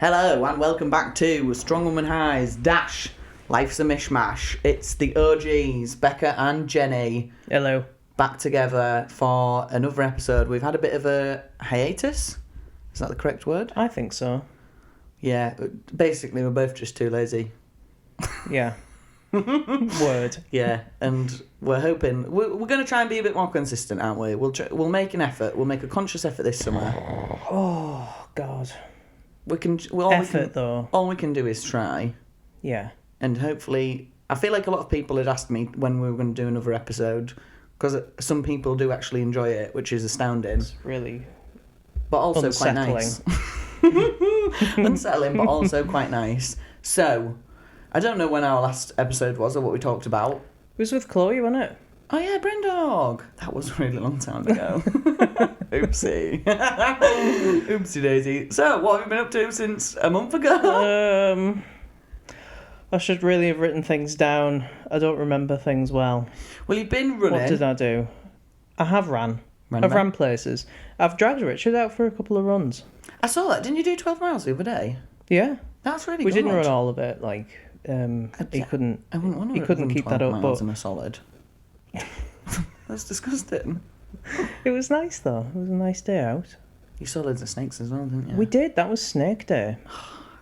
Hello and welcome back to Strong Woman Highs Dash Life's a Mishmash. It's the OGs, Becca and Jenny. Hello. Back together for another episode. We've had a bit of a hiatus. Is that the correct word? I think so. Yeah, basically we're both just too lazy. Yeah. Word. Yeah, and we're hoping... We're going to try and be a bit more consistent, aren't we? We'll make an effort. We'll make a conscious effort this summer. Oh, God. Though. All we can do is try. Yeah. And hopefully... I feel like a lot of people had asked me when we were going to do another episode, because some people do actually enjoy it, which is astounding. It's really but also unsettling. Quite nice. Unsettling, but also quite nice. So, I don't know when our last episode was or what we talked about. It was with Chloe, wasn't it? Oh yeah, Brendog. That was a really long time ago. Oopsie. Oopsie daisy. So, what have you been up to since a month ago? I should really have written things down. I don't remember things well. Well, you've been running. What did I do? I have ran. I've ran places. I've dragged Richard out for a couple of runs. I saw that. Didn't you do 12 miles the other day? Yeah. That's really good. We good. didn't run all of it. Like, he couldn't. I wouldn't want to he couldn't keep that up. But in a solid. That's disgusting. It was nice though. It was a nice day out. You saw loads of snakes as well, didn't you? We did. That was Snake Day.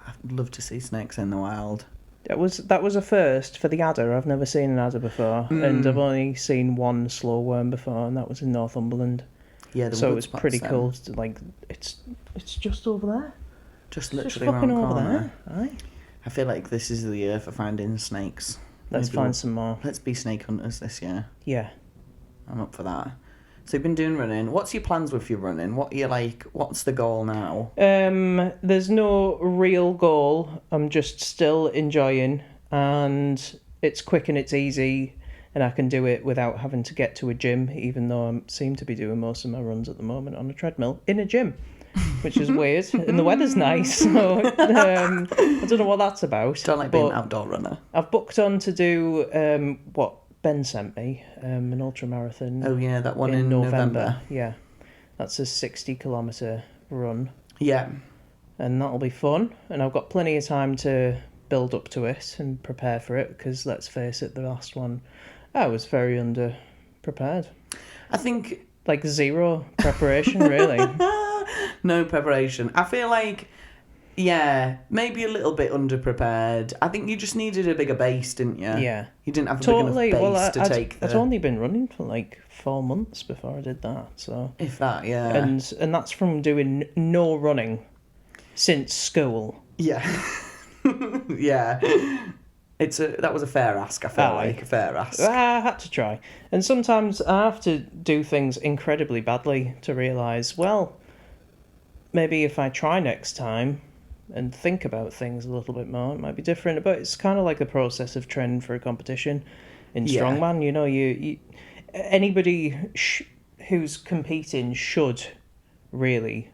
I'd love to see snakes in the wild. That was a first for the adder. I've never seen an adder before, and I've only seen one slow worm before, and that was in Northumberland. Yeah, so it was pretty cool. Like it's just over there. Just literally just fucking around the over corner. there. Aye. I feel like this is the year for finding snakes. Let's find some more. Let's be snake hunters this year. Yeah. I'm up for that. So you've been doing running. What's your plans with your running? What's the goal now? There's no real goal. I'm just still enjoying, and it's quick and it's easy, and I can do it without having to get to a gym, even though I seem to be doing most of my runs at the moment on a treadmill in a gym, which is weird. And the weather's nice, so I don't know what that's about. Don't like being an outdoor runner. I've booked on to do what Ben sent me, an ultra marathon. Oh yeah, that one in November. Yeah, that's a 60-kilometre run. Yeah, and that'll be fun. And I've got plenty of time to build up to it and prepare for it, because let's face it, the last one, I was very under-prepared. I think like zero preparation, really. No preparation. I feel like. Yeah, maybe a little bit underprepared. I think you just needed a bigger base, didn't you? Yeah. You didn't have a big enough base to take I'd only been running for like 4 months before I did that, so... If that, yeah. And that's from doing no running since school. Yeah. Yeah. That was a fair ask, I felt like. A fair ask. I had to try. And sometimes I have to do things incredibly badly to realise, well, maybe if I try next time and think about things a little bit more, it might be different. But it's kind of like the process of training for a competition in strongman. You know, you anybody who's competing should really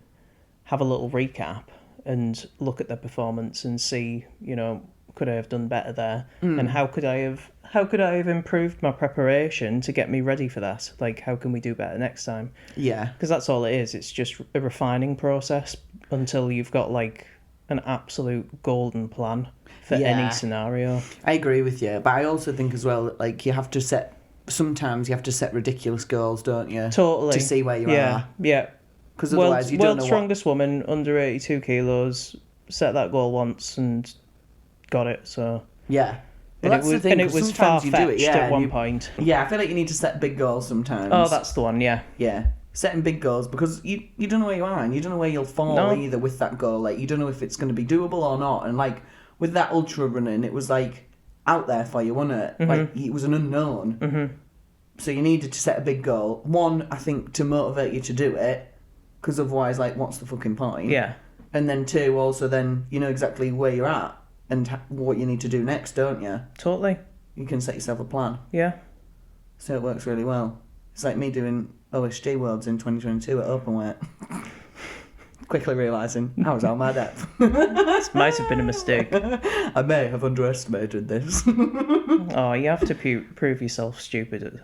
have a little recap and look at their performance and see, you know, could I have done better there, and how could I have improved my preparation to get me ready for that? Like, how can we do better next time? Yeah, because that's all it is. It's just a refining process until you've got like an absolute golden plan for any scenario. I agree with you, but I also think as well, like, sometimes you have to set ridiculous goals, don't you? Totally. To see where you are. Yeah. Because otherwise you don't know World's strongest woman, under 82 kilos, set that goal once and got it, so... Yeah. Well, and it was far-fetched at one point. Yeah, I feel like you need to set big goals sometimes. Oh, that's the one, yeah. Yeah. Setting big goals, because you don't know where you are, and you don't know where you'll fall either with that goal. Like, you don't know if it's going to be doable or not. And, like, with that ultra running, it was, like, out there for you, wasn't it? Mm-hmm. Like, it was an unknown. Mm-hmm. So you needed to set a big goal. One, I think, to motivate you to do it, because otherwise, like, what's the fucking point? Yeah. And then two, also then, you know exactly where you're at and what you need to do next, don't you? Totally. You can set yourself a plan. Yeah. So it works really well. It's like me doing OSG Worlds in 2022 at Openweight. Quickly realising I was out my depth. This might have been a mistake. I may have underestimated this. Oh, you have to prove yourself stupid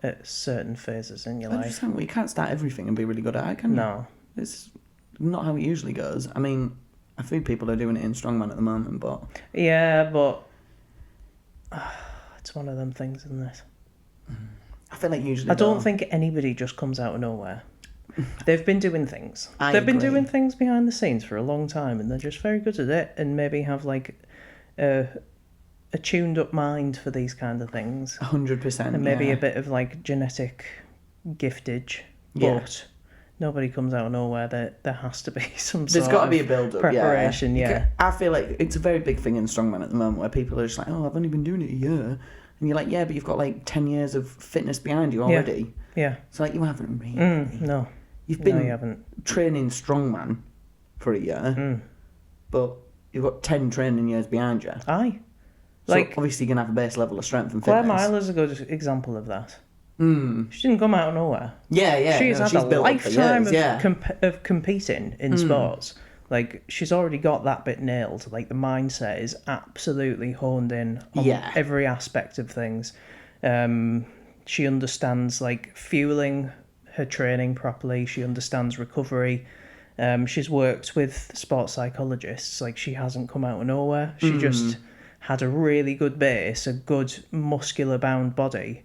at certain phases in your life. You can't start everything and be really good at it, can you? No. It's not how it usually goes. I mean, I think people are doing it in strongman at the moment, but Yeah, but it's one of them things, isn't it? I feel like usually I don't think anybody just comes out of nowhere. They've been doing things. I They've been agree. doing things behind the scenes for a long time, and they're just very good at it, and maybe have like a tuned up mind for these kind of things, 100%, and maybe yeah. a bit of like genetic giftage. Yeah. But nobody comes out of nowhere. There has to be some There's sort got to of be a build-up, preparation. Yeah. I feel like it's a very big thing in strongman at the moment where people are just like, oh, I've only been doing it a year. And you're like, yeah, but you've got like 10 years of fitness behind you already. Yeah. So like, you haven't really. No. You've been you haven't. training strongman for a year, but you've got 10 training years behind you. Aye. So Like obviously you're going to have a base level of strength and Claire fitness. Myler's a good example of that. Mm. She didn't come out of nowhere. Yeah. She's had she's a built up for lifetime years, of competing in sports. Like, she's already got that bit nailed. Like, the mindset is absolutely honed in on every aspect of things. She understands, like, fueling her training properly. She understands recovery. She's worked with sports psychologists. Like, she hasn't come out of nowhere. She just had a really good base, a good muscular-bound body,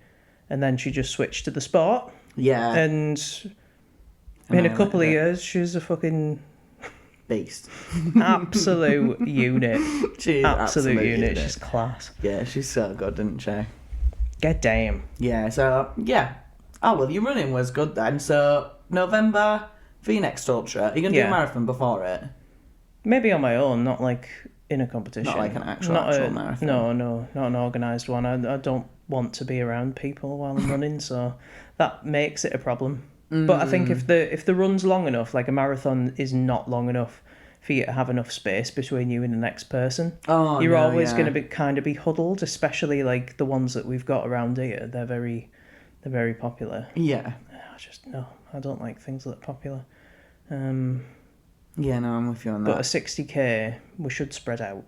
and then she just switched to the sport. Yeah. And in a couple of years, she's a fucking beast. absolute unit. She's absolute unit. She's class. Yeah, she's so good, isn't she? God damn. Yeah, so, yeah. Oh, well, your running was good then. So, November for your next ultra. Are you going to do a marathon before it? Maybe on my own, not like in a competition. Not like an actual marathon. No, not an organised one. I don't want to be around people while I'm running, so that makes it a problem. But I think if the run's long enough, like a marathon is not long enough for you to have enough space between you and the next person. You're always going to be huddled, especially like the ones that we've got around here. They're very popular. Yeah. I don't like things that are popular. Yeah, no, I'm with you on that. But a 60k, we should spread out.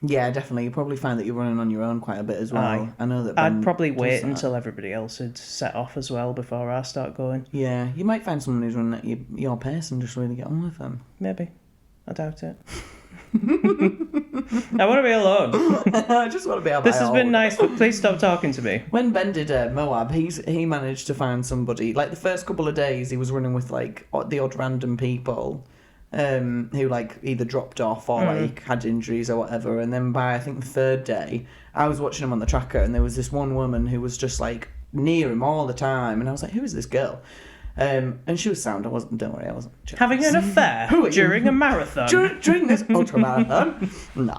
Yeah, definitely. You probably find that you're running on your own quite a bit as well. Aye. I know that. I'd probably wait until everybody else had set off as well before I start going. Yeah, you might find someone who's running at your pace and just really get on with them. Maybe. I doubt it. I want to be alone. I just want to be able. This has been nice, but please stop talking to me. When Ben did Moab, he managed to find somebody. Like the first couple of days, he was running with like the odd random people, who like either dropped off or like had injuries or whatever. And then by I think the third day, I was watching him on the tracker, and there was this one woman who was just like near him all the time, and I was like, "Who is this girl?" And she was sound. Don't worry, I wasn't having an affair during a marathon. During this ultra marathon, no.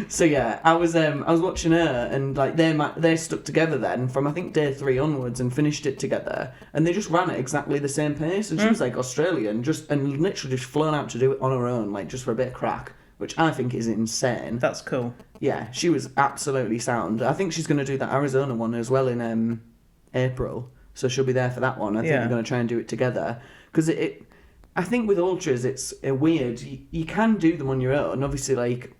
So yeah, I was watching her, and like they stuck together then from I think day 3 onwards and finished it together, and they just ran at exactly the same pace. And she was like Australian, and literally just flown out to do it on her own, like just for a bit of crack, which I think is insane. That's cool. Yeah, she was absolutely sound. I think she's going to do that Arizona one as well in April. So she'll be there for that one. I think we're going to try and do it together. Because I think with ultras, it's weird. You can do them on your own, obviously, like,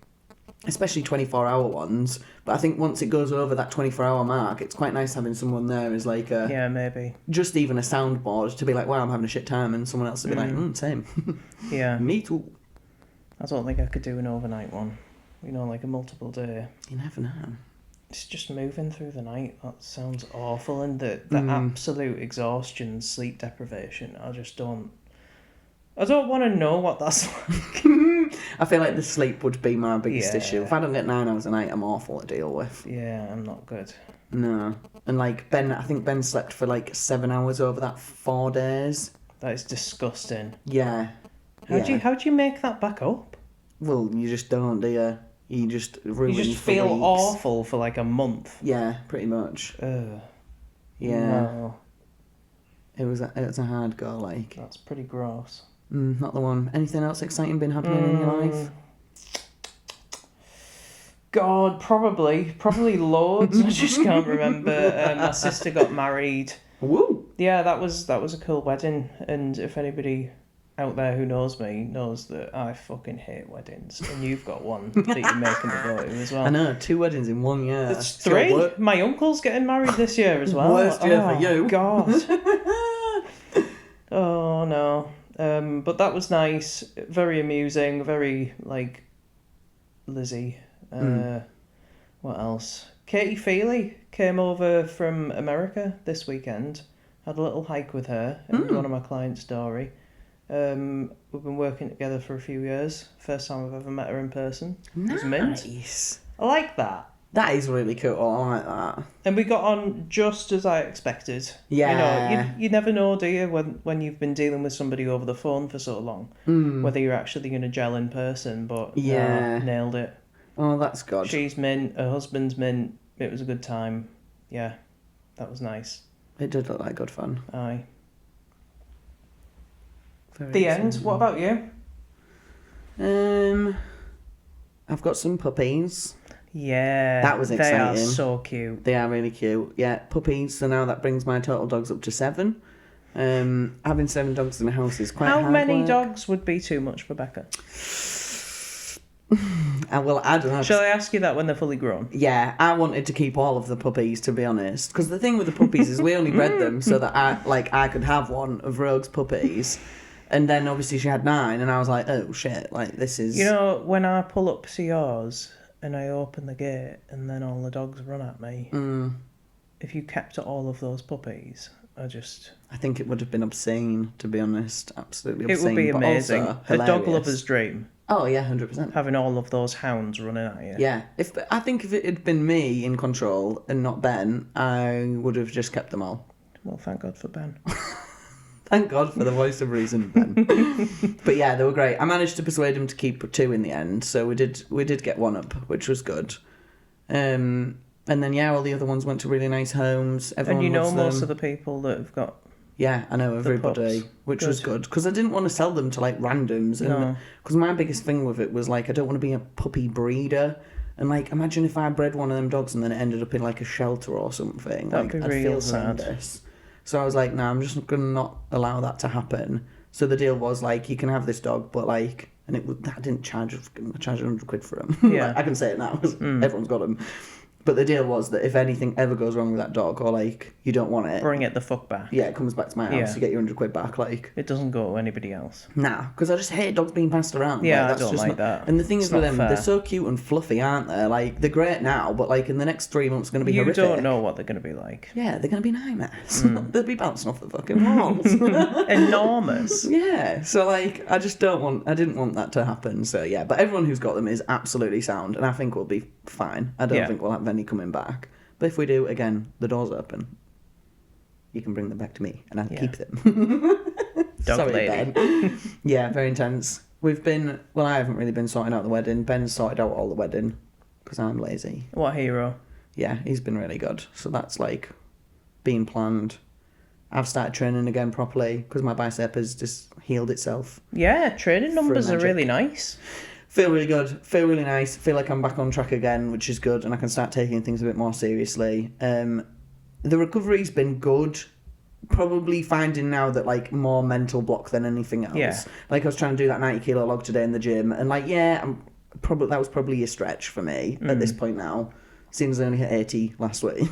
especially 24-hour ones. But I think once it goes over that 24-hour mark, it's quite nice having someone there as like a... Yeah, maybe. Just even a soundboard to be like, wow, I'm having a shit time. And someone else to be like, same. Yeah. Me too. I don't think I could do an overnight one. You know, like a multiple day. You never know. It's just moving through the night. That sounds awful. And the absolute exhaustion, sleep deprivation, I don't want to know what that's like. I feel like the sleep would be my biggest Yeah. issue. If I don't get 9 hours a night, I'm awful to deal with. Yeah, I'm not good. No. And like I think Ben slept for like 7 hours over that 4 days. That is disgusting. Yeah. How do you make that back up? Well, you just don't, do you? You just ruin You just for feel weeks. awful for like a month. Yeah, pretty much. Ugh. Yeah. No, It was a hard go, like. that's pretty gross. Not the one. Anything else exciting been happening in your life? God, probably loads. I just can't remember. My sister got married. Woo! Yeah, that was a cool wedding. And if anybody out there who knows me knows that I fucking hate weddings, and you've got one that you're making me go to as well. I know, 2 weddings in 1 year. It's 3. My uncle's getting married this year as well. Worst year for you. God. Oh no. But that was nice, very amusing, very, like, Lizzie. What else? Katie Feely came over from America this weekend. Had a little hike with her and one of my clients, Dory. We've been working together for a few years. First time I've ever met her in person. It was mint. Nice. I like that. That is really cool. I like that. And we got on just as I expected. Yeah. You know, you never know, do you, when you've been dealing with somebody over the phone for so long, whether you're actually going to gel in person, but nailed it. Oh, that's good. She's mint, her husband's mint. It was a good time. Yeah, that was nice. It did look like good fun. Aye. Very The end. exciting. What about you? I've got some puppies. Yeah. That was exciting. They are so cute. They are really cute. Yeah, puppies. So now that brings my total dogs up to 7. Having 7 dogs in the house is quite hard How many work. dogs would be too much for Becca? I don't know. Shall I ask you that when they're fully grown? Yeah, I wanted to keep all of the puppies, to be honest. Because the thing with the puppies is we only bred them so that I could have one of Rogue's puppies. And then obviously she had 9 and I was like, oh shit, like this is... You know, when I pull up to yours and I open the gate and then all the dogs run at me, if you kept all of those puppies, I think it would have been obscene, to be honest. Absolutely obscene. It would be but amazing. also A dog hilarious. lover's dream. Oh yeah, 100%. Having all of those hounds running at you. Yeah, I think if it had been me in control and not Ben, I would have just kept them all. Well, thank God for Ben. Thank God for the voice of reason, Ben. But yeah, they were great. I managed to persuade him to keep 2 in the end, so we did get 1 up, which was good. And then yeah, all the other ones went to really nice homes. Everyone And you know loves most them. of the people that have got... Yeah, I know everybody, pups. which Good. was good because I didn't want to sell them to like randoms, and because my biggest thing with it was like I don't want to be a puppy breeder, and like imagine if I bred one of them dogs and then it ended up in like a shelter or something. That'd like, be I'd real feel sad. horrendous. So I was like, no, I'm just gonna not allow that to happen. So the deal was like, you can have this dog, but like, and I didn't charge 100 quid for him. Yeah. I can say it now because everyone's got them. But the deal was that if anything ever goes wrong with that dog, or like you don't want it, Bring it the fuck back. yeah, it comes back to my house. Yeah. You get your 100 quid back, like. It doesn't go to anybody else. Nah, because I just hate dogs being passed around. Yeah, like, I don't just like that. And the thing It's is with not them, fair. they're so cute and fluffy, aren't they? Like they're great now, but like in the next 3 months, going to be You horrific. don't know what they're going to be like. Yeah, they're going to be nightmares. They'll be bouncing off the fucking walls. Enormous. Yeah, so like I didn't want that to happen. So yeah, but everyone who's got them is absolutely sound, and I think we'll be fine. I don't think we'll have any coming back. But if we do, again, the door's open. You can bring them back to me, and I'll keep them. Dog Sorry, lady. Ben. Yeah, very intense. I haven't really been sorting out the wedding. Ben's sorted out all the wedding, because I'm lazy. What hero? Yeah, he's been really good. So that's like being planned. I've started training again properly, because my bicep has just healed itself. Yeah, training numbers are magic. really nice. Feel really good. Feel really nice. Feel like I'm back on track again, which is good, and I can start taking things a bit more seriously. The recovery's been good. Probably finding now that like more mental block than anything else. Yeah. Like I was trying to do that 90 kilo log today in the gym, and like that was probably a stretch for me at this point now. Seeing as I only hit 80 last week.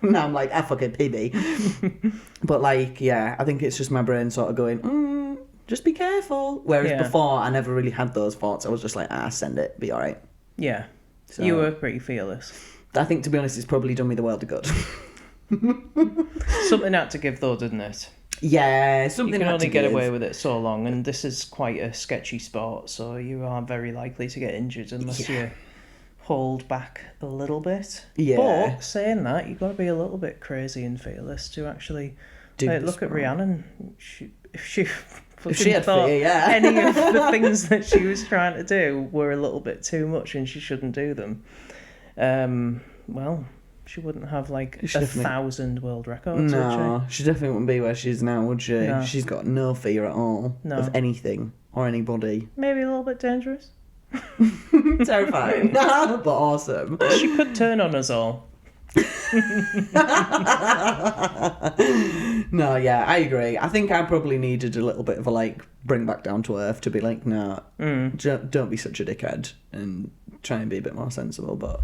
Now I'm like, fuck it, PB. But like, yeah, I think it's just my brain sort of going, just be careful. Whereas before, I never really had those thoughts. I was just like, send it, be alright. Yeah. So, You were pretty fearless. I think, to be honest, it's probably done me the world of good. Something had to give though, didn't it? Yeah, You something can had only to get give. away with it so long, and this is quite a sketchy sport, so you are very likely to get injured unless you hold back a little bit. Yeah. But saying that, you've got to be a little bit crazy and fearless to actually Do like, the look at sport. Rhiannon. If she had thought fear, yeah. any of the things that she was trying to do were a little bit too much and she shouldn't do them, well, she wouldn't have like She 1,000 world records, would No, she definitely wouldn't be where she is now, would she? No. She's got no fear at all No. of anything or anybody. she? Maybe a little bit dangerous. Terrifying, but awesome. She could turn on us all. No, yeah, I agree. I think I probably needed a little bit of a like bring back down to earth to be like, no, don't be such a dickhead and try and be a bit more sensible. But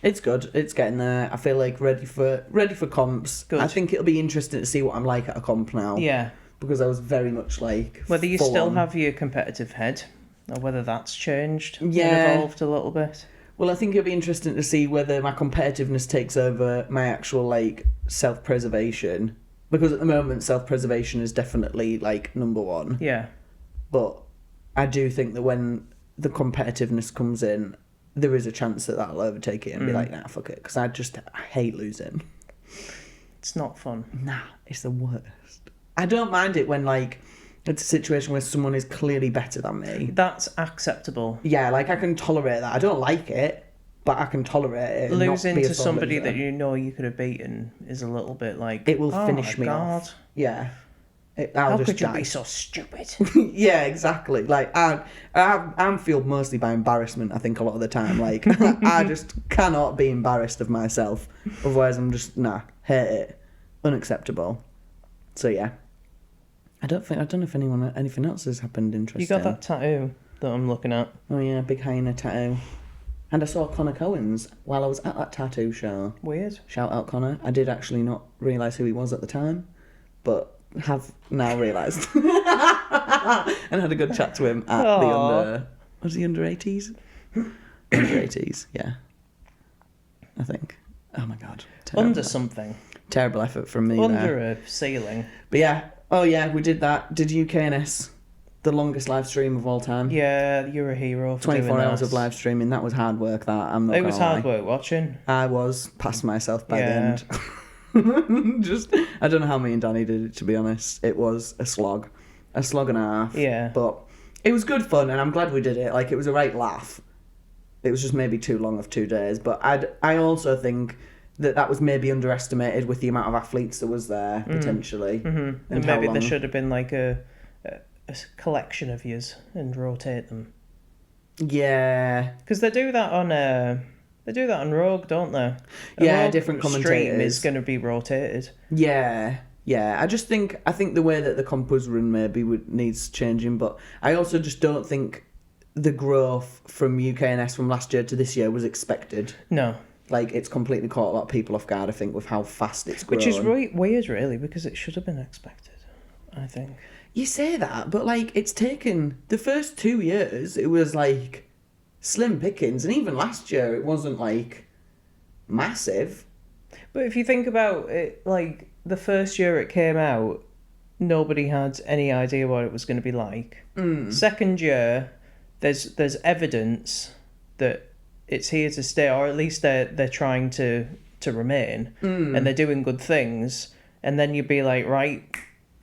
it's good. It's getting there. I feel like ready for comps. Good. I think it'll be interesting to see what I'm like at a comp now. Yeah. because I was very much like Whether you full still on. have your competitive head, or whether that's changed and Yeah. evolved a little bit. Well, I think it'll be interesting to see whether my competitiveness takes over my actual like self-preservation, because at the moment self-preservation is definitely like number one. Yeah. But I do think that when the competitiveness comes in, there is a chance that that'll overtake it and be like, nah, fuck it, because I hate losing. It's not fun. Nah, it's the worst. I don't mind it when like it's a situation where someone is clearly better than me. That's acceptable. Yeah, like I can tolerate that. I don't like it, but I can tolerate it. And Losing not be a to sore somebody loser. that you know you could have beaten is a little bit like, It will oh finish my me God. off. Yeah. How Just could you die. be so stupid? Yeah, exactly. Like I'm fueled mostly by embarrassment. I think a lot of the time, like I just cannot be embarrassed of myself. Otherwise, I'm just hate it, unacceptable. So yeah, I don't know if anything else has happened interesting. You got that tattoo that I'm looking at. Oh yeah, big hyena tattoo. And I saw Connor Cohen's while I was at that tattoo show. Weird. Shout out Connor. I did actually not realise who he was at the time, but have now realised. And had a good chat to him at the under... Was he under 80s? Under 80s, yeah. I think. Oh my God. Terrible. Under something. Terrible effort from me Under there. a ceiling. But yeah. Oh yeah, we did that. Did UKNS. The longest live stream of all time. Yeah, you're a hero for 24 doing hours that. of live streaming. That was hard work, that. I'm not It was gonna hard lie. work watching. I was past myself by Yeah. the end. Just, I don't know how me and Danny did it, to be honest. It was a slog and a half. Yeah. But it was good fun, and I'm glad we did it. Like, it was a right laugh. It was just maybe too long of 2 days. But I also think that was maybe underestimated with the amount of athletes that was there, potentially. Mm-hmm. And how maybe there long. should have been like a collection of yous and rotate them. Yeah. Because they do that on Rogue, don't they? A Yeah, Rogue different stream commentators. is going to be rotated. Yeah. I think the way that the comp was run maybe needs changing, but I also just don't think the growth from UKNS from last year to this year was expected. No. Like, it's completely caught a lot of people off guard, I think, with how fast it's grown. Which is weird, really, because it should have been expected, I think. You say that, but, like, it's taken... The first 2 years, it was, like, slim pickings, and even last year, it wasn't, like, massive. But if you think about it, like, the first year it came out, nobody had any idea what it was going to be like. Second year, there's evidence that it's here to stay, or at least they're trying to remain, and they're doing good things. And then you'd be like, right,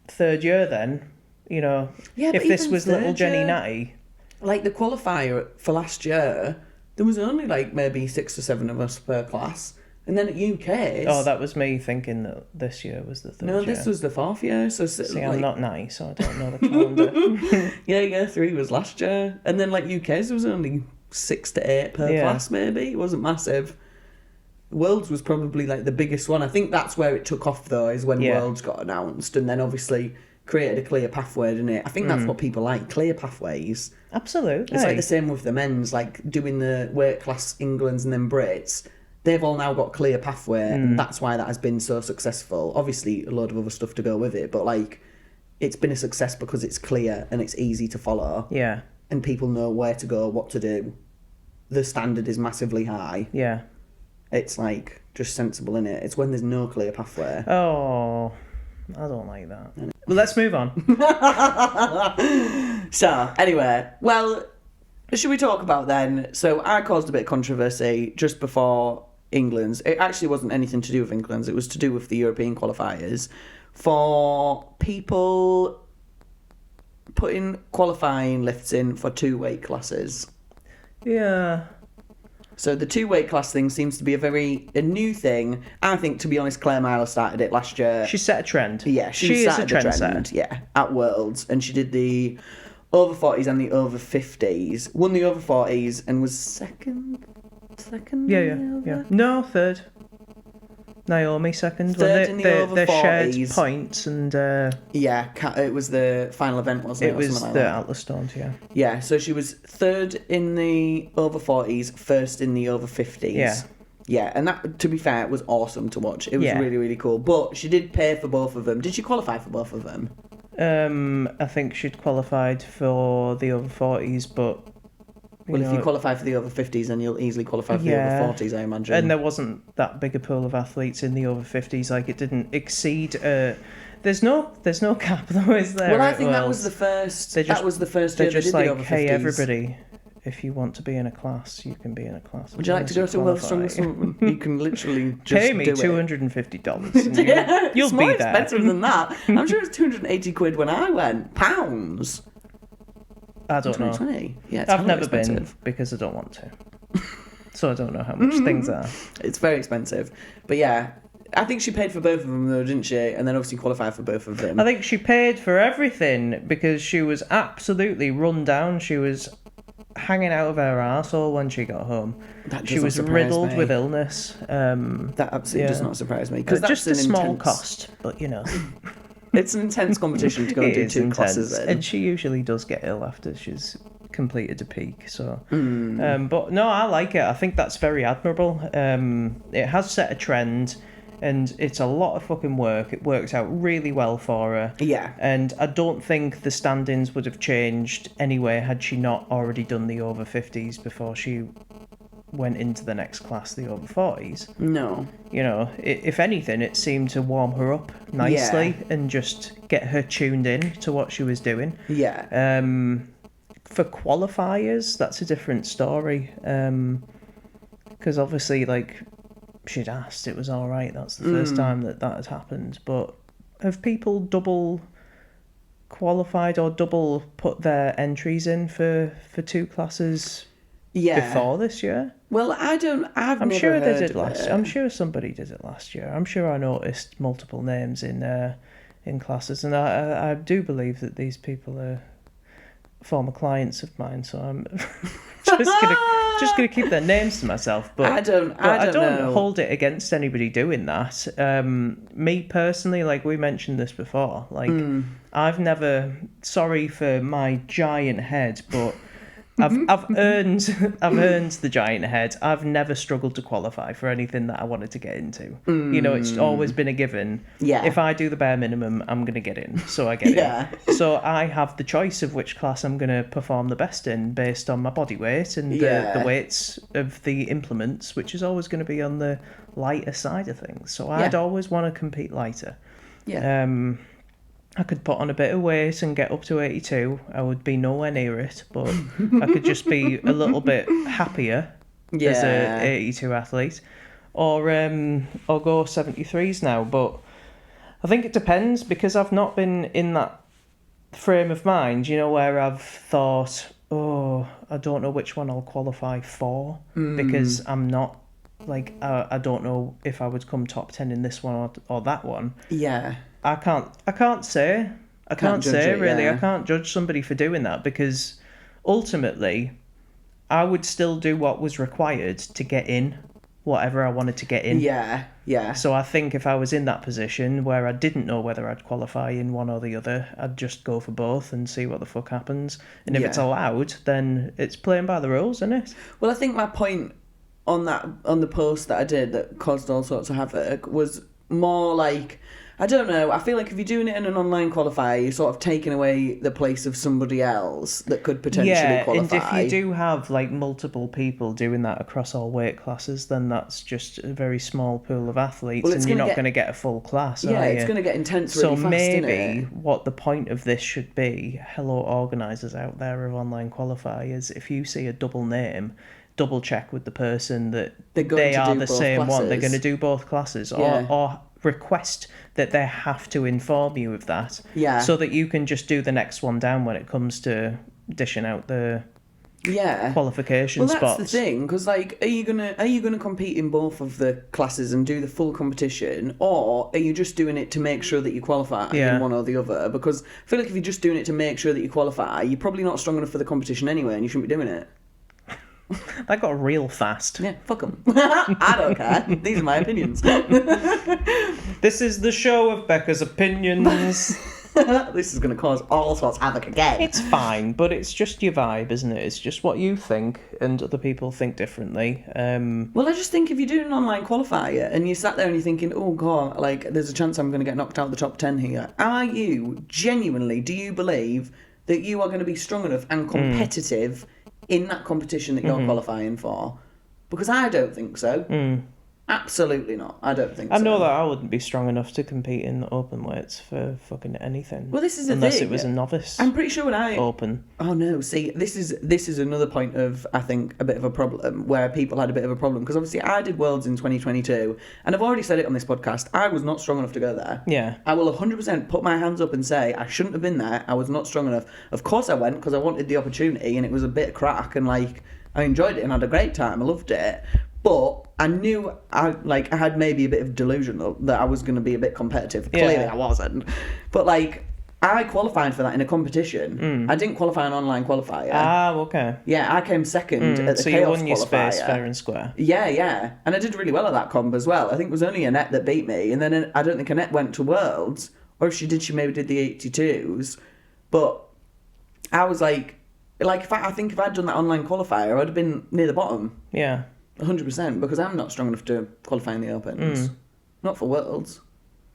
third year then, you know, Yeah, if but this even was little third Jenny year- Natty. Like, the qualifier for last year, there was only, like, maybe 6 or 7 of us per class. And then at UK's... Oh, that was me thinking that this year was the third No, year. this was the 4th year. So, See, like, I'm not nice, so I don't know the calendar. yeah, year 3 was last year. And then, like, UK's, there was only 6 to 8 per Yeah. class, maybe. It wasn't massive. Worlds was probably, like, the biggest one. I think that's where it took off, though, is when Yeah. Worlds got announced. And then, obviously, created a clear pathway, didn't it? I think that's what people like, clear pathways. Absolutely. It's like the same with the men's, like, doing the weight class Englands and then Brits. They've all now got clear pathway, and that's why that has been so successful. Obviously, a load of other stuff to go with it, but, like, it's been a success because it's clear and it's easy to follow. Yeah, And people know where to go, what to do. The standard is massively high. yeah. It's, like, just sensible, innit? It's when there's no clear pathway. Oh, I don't like that. Well, let's move on. So, anyway, well, should we talk about then? So, I caused a bit of controversy just before England's. It actually wasn't anything to do with England's, it was to do with the European qualifiers. For people putting qualifying lifts in for 2 weight classes. Yeah. So the 2 weight class thing seems to be a new thing. I think, to be honest, Claire Myler started it last year. She set a trend. Yeah, she is a started the trendsetter. Yeah, at Worlds, and she did the over 40s and the over 50s. Won the over 40s and was second. Yeah. No, third. Naomi second. Third in the over they shared 40s. points, and Yeah, it was the final event, wasn't it? it or was something like the that? Atlas Stones. Yeah. Yeah, so she was third in the over 40s, first in the over 50s. Yeah. Yeah, and that, to be fair, was awesome to watch. It was Yeah. really, really cool. But she did pay for both of them. Did she qualify for both of them? I think she'd qualified for the over 40s, but... If you qualify for the over 50s, then you'll easily qualify for the over 40s, I imagine. And there wasn't that big a pool of athletes in the over 50s. Like, it didn't exceed... There's no cap, though, is there? Well, I think that was the first... that was the first year they did the over 50s. Hey, everybody... If you want to be in a class, you can be in a class. Would you like to go to World's Strongest Woman? You can literally just pay me $250. Yeah, you'll it's be more there. expensive than that. I'm sure it's 280 quid when I went. Pounds. I don't know. 2020. Yeah, it's I've never expensive. been because I don't want to. So I don't know how much things are. It's very expensive. But yeah, I think she paid for both of them though, didn't she? And then obviously qualified for both of them. I think she paid for everything because she was absolutely run down. She was hanging out of her arsehole when she got home. She was riddled with illness. That absolutely does not surprise me. Because just a small cost, but you know. It's an intense competition to go and do two classes in. And she usually does get ill after she's completed a peak. So, but no, I like it. I think that's very admirable. It has set a trend. And it's a lot of fucking work. It works out really well for her. Yeah. And I don't think the standings would have changed anyway had she not already done the over 50s before she went into the next class, the over 40s. No. You know, if anything, it seemed to warm her up nicely and just get her tuned in to what she was doing. Yeah. For qualifiers, that's a different story. Because obviously, like... she'd asked, it was all right. That's the first time that had happened. But have people double qualified or double put their entries in for two classes before this year? Well, I'm sure they did last year. I'm sure somebody did it last year. I'm sure I noticed multiple names in classes, and I do believe that these people are former clients of mine, so I'm just gonna keep their names to myself. But I don't know. Hold it against anybody doing that. Me personally, like we mentioned this before, like I've never. Sorry for my giant head, but I've earned the giant head. I've never struggled to qualify for anything that I wanted to get into. You know, it's always been a given. Yeah. If I do the bare minimum, I'm going to get in. So I get in. So I have the choice of which class I'm going to perform the best in based on my body weight and the weights of the implements, which is always going to be on the lighter side of things. So I'd always want to compete lighter. Yeah. I could put on a bit of weight and get up to 82. I would be nowhere near it, but I could just be a little bit happier as a 82 athlete, or go 73s now. But I think it depends because I've not been in that frame of mind, you know, where I've thought, oh, I don't know which one I'll qualify for because I'm not. Like, I don't know if I would come top 10 in this one or that one. Yeah. I can't say. I can't say, really. Yeah. I can't judge somebody for doing that because ultimately I would still do what was required to get in whatever I wanted to get in. Yeah, yeah. So I think if I was in that position where I didn't know whether I'd qualify in one or the other, I'd just go for both and see what the fuck happens. And if it's allowed, then it's playing by the rules, isn't it? Well, I think my point on the post that I did that caused all sorts of havoc was more like, I don't know, I feel like if you're doing it in an online qualifier, you're sort of taking away the place of somebody else that could potentially qualify. And if you do have like multiple people doing that across all weight classes, then that's just a very small pool of athletes and you're not going to get a full class, are you? It's going to get intense really fast, so maybe what the point of this should be, hello organisers out there of online qualifiers, if you see a double name, double check with the person that they are the same one. They're going to do both classes, or request that they have to inform you of that, so that you can just do the next one down when it comes to dishing out the qualification spots. Well, that's the thing, because like, are you gonna compete in both of the classes and do the full competition, or are you just doing it to make sure that you qualify in one or the other? Because I feel like if you're just doing it to make sure that you qualify, you're probably not strong enough for the competition anyway, and you shouldn't be doing it. That got real fast. Yeah, fuck them. I don't care. These are my opinions. This is the show of Becca's opinions. This is going to cause all sorts of havoc again. It's fine, but it's just your vibe, isn't it? It's just what you think, and other people think differently. Well, I just think if you're doing an online qualifier and you sat there and you're thinking, oh god, like there's a chance I'm going to get knocked out of the top 10 here. Are you genuinely? Do you believe that you are going to be strong enough and competitive in that competition that you're qualifying for? Because I don't think so. Absolutely not. I don't think so. I know that I wouldn't be strong enough to compete in open weights for fucking anything. Well, this is the unless thing. it was a novice. I'm pretty sure when I open. Oh no! See, this is another point of, I think, a bit of a problem where people had a bit of a problem because obviously I did Worlds in 2022, and I've already said it on this podcast. I was not strong enough to go there. Yeah. I will 100% put my hands up and say I shouldn't have been there. I was not strong enough. Of course I went because I wanted the opportunity, and it was a bit of crack, and like I enjoyed it and had a great time. I loved it. But I knew I had maybe a bit of delusion that I was going to be a bit competitive. Yeah. Clearly I wasn't. But like I qualified for that in a competition. I didn't qualify an online qualifier. Ah, okay. Yeah, I came second at the so Chaos you won your qualifier. space fair and square. Yeah. And I did really well at that comp as well. I think it was only Annette that beat me. And then I don't think Annette went to Worlds. Or if she did, she maybe did the 82s. But I was like I think if I'd done that online qualifier, I would have been near the bottom. Yeah. 100%, because I'm not strong enough to qualify in the Opens. Not for Worlds.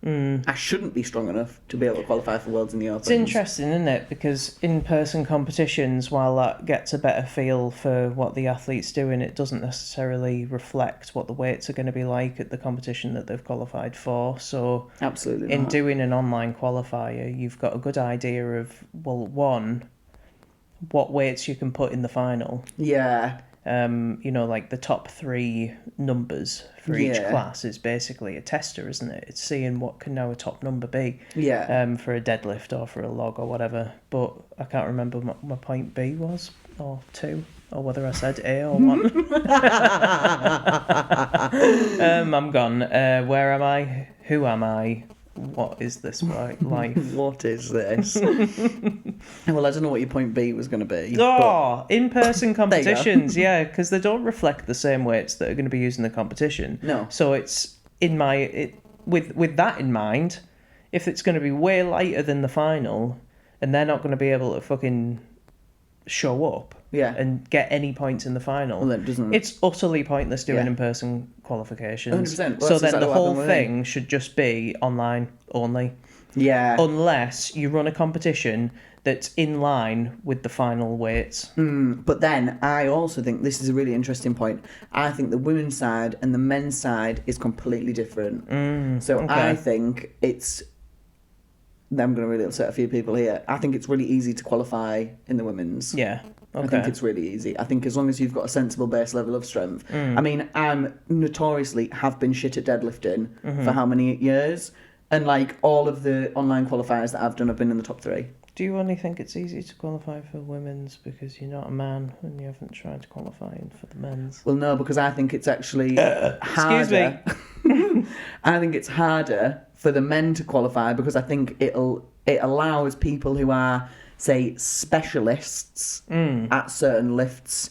I shouldn't be strong enough to be able to qualify for Worlds in the Opens. It's interesting, isn't it? Because in-person competitions, while that gets a better feel for what the athlete's doing, it doesn't necessarily reflect what the weights are going to be like at the competition that they've qualified for. So Absolutely in not. doing an online qualifier, you've got a good idea of, well, one, what weights you can put in the final. Yeah. Like the top 3 numbers for each Yeah. class is basically a tester, isn't it? It's seeing what can now a top number be. Yeah. For a deadlift or for a log or whatever. But I can't remember what my point B was, or 2, or whether I said A or 1. I'm gone. Where am I? Who am I? What is this life? What is this? Well, I don't know what your point B was going to be. Oh, in-person competitions, yeah, because they don't reflect the same weights that are going to be used in the competition. No. So it's with that in mind, if it's going to be way lighter than the final, and they're not going to be able to fucking show up and get any points in the final, Well, then doesn't it's utterly pointless doing Yeah. in-person qualifications. 100%. Well, So that's then the exactly what whole happened with me. thing should just be online only. Yeah. Unless you run a competition that's in line with the final weights. But then I also think this is a really interesting point. I think the women's side and the men's side is completely different. So I think I'm going to really upset a few people here. I think it's really easy to qualify in the women's. Yeah. Okay. I think it's really easy. I think as long as you've got a sensible base level of strength. I mean, I'm notoriously have been shit at deadlifting for how many years? And like all of the online qualifiers that I've done have been in the top 3. Do you only think it's easy to qualify for women's because you're not a man and you haven't tried qualifying for the men's? Well, no, because I think it's actually Excuse me. harder. I think it's harder for the men to qualify because I think it allows people who are, say, specialists at certain lifts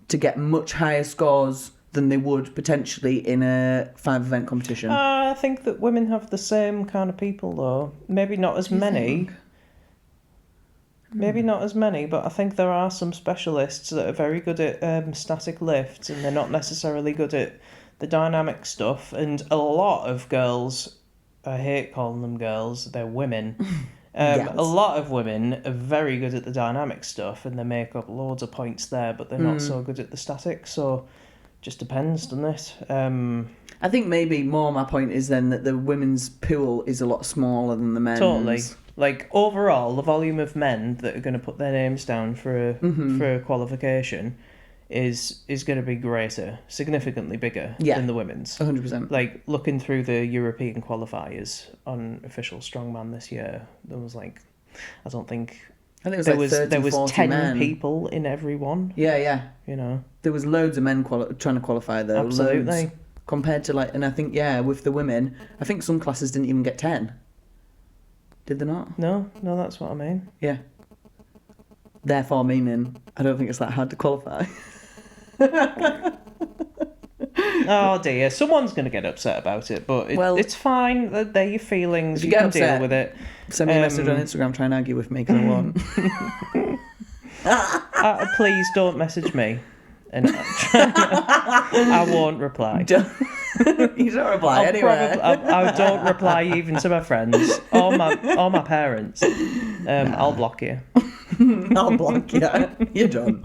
to get much higher scores than they would potentially in a 5-event competition. I think that women have the same kind of people, though. Maybe not as many. Maybe not as many, but I think there are some specialists that are very good at static lifts, and they're not necessarily good at the dynamic stuff. And a lot of girls, I hate calling them girls, they're women. Yes. A lot of women are very good at the dynamic stuff, and they make up loads of points there, but they're not so good at the static. So, just depends, doesn't it? I think maybe more my point is then that the women's pool is a lot smaller than the men's. Totally. Like, overall, the volume of men that are going to put their names down for a qualification is going to be greater, significantly bigger than the women's. 100%. Like, looking through the European qualifiers on official strongman this year, there was like, I think it was like 30, there was 40 10 men. people in every one. Yeah. You know. There was loads of men trying to qualify though. Absolutely. Loads, compared to like, and I think with the women, I think some classes didn't even get 10. Did they not? No, that's what I mean. Yeah. Therefore, meaning I don't think it's that hard to qualify. Oh dear, someone's going to get upset about it, but it's fine. They're your feelings. If You you get can upset, deal with it. Send me a message on Instagram, try and argue with me, because I won't. Please don't message me. And I won't reply. You don't reply anyway. I don't reply even to my friends or my parents. I'll block you. I'll block you. You're done.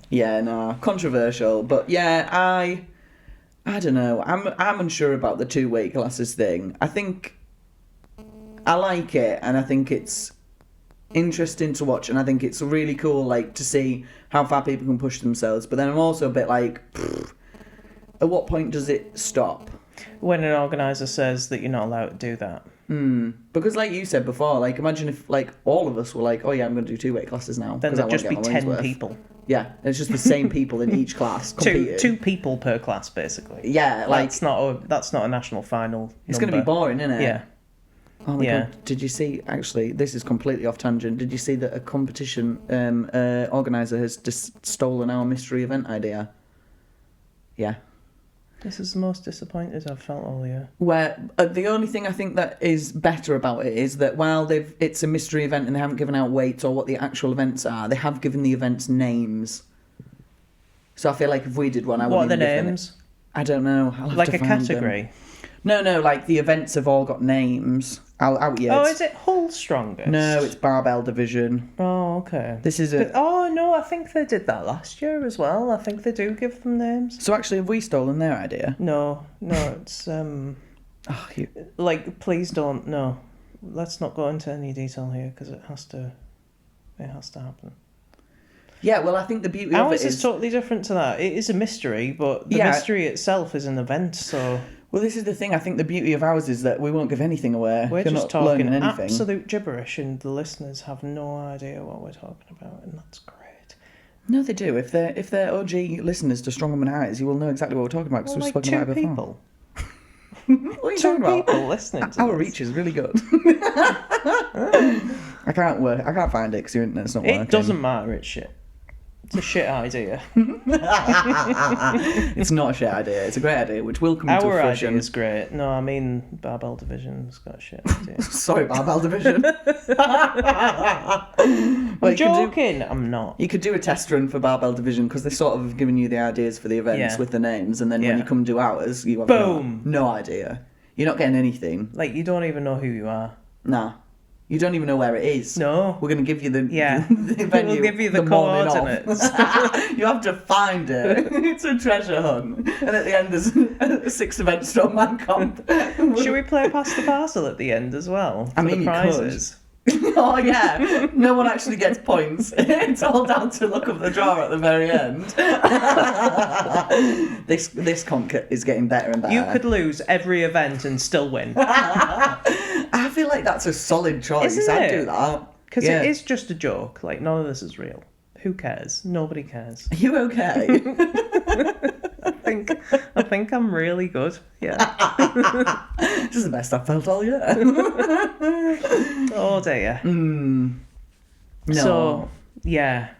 Yeah, no, controversial, but yeah, I don't know. I'm unsure about the 2-weight classes thing. I think I like it, and I think it's interesting to watch, and I think it's really cool, like, to see how far people can push themselves. But then I'm also a bit like, at what point does it stop? When an organizer says that you're not allowed to do that. Because, like you said before, like, imagine if, like, all of us were like, oh yeah, I'm going to do 2-weight classes now. Then there'd just be 10 people. Yeah, it's just the same people in each class competing. Two people per class, basically. Yeah, like that's not a national final. It's going to be boring, isn't it? Yeah. Oh my god! Did you see? Actually, this is completely off tangent. Did you see that a competition organizer has just stolen our mystery event idea? Yeah. This is the most disappointed I've felt all year. Where the only thing I think that is better about it is that while it's a mystery event and they haven't given out weights or what the actual events are, they have given the events names. So I feel like if we did one, What are the names? I don't know. Like a category? No, like the events have all got names. Oh, is it Hull Strongest? No, it's Barbell Division. Oh, okay. This is no, I think they did that last year as well. I think they do give them names. So actually, have we stolen their idea? No, it's like, please don't. No, let's not go into any detail here because it has to happen. Yeah, well, I think the beauty of it is totally different to that. It is a mystery, but the mystery itself is an event. So. Well, this is the thing. I think the beauty of ours is that we won't give anything away. We're just talking absolute gibberish, and the listeners have no idea what we're talking about, and that's great. No, they do. If they're OG listeners to Strong Woman Heights, you will know exactly what we're talking about because we've spoken about it before. People. What are you talking about? People listening to our reach is really good. I can't find it because your internet's not working. It doesn't matter. It's shit. It's a shit idea. It's not a shit idea. It's a great idea, which will come to fruition. Our idea is great. No, I mean Barbell Division's got a shit idea. Sorry, Barbell Division. I'm joking. I'm not. You could do a test run for Barbell Division because they sort of have given you the ideas for the events with the names, and then when you come to ours, you have no idea. You're not getting anything. Like, you don't even know who you are. Nah. You don't even know where it is. No. We're going to give you the venue. We'll give you the coordinates. You have to find it. It's a treasure hunt. And at the end, there's a 6-event strongman comp. Should we play Pass the Parcel at the end as well? I mean, the prizes? Oh, yeah. No one actually gets points. It's all down to luck of the draw at the very end. This comp is getting better and better. You could lose every event and still win. I feel like that's a solid choice. I'd do that. Because it is just a joke. Like, none of this is real. Who cares? Nobody cares. Are you okay? I think I'm really good. Yeah. This is the best I've felt all year. Oh dear. No. So, yeah.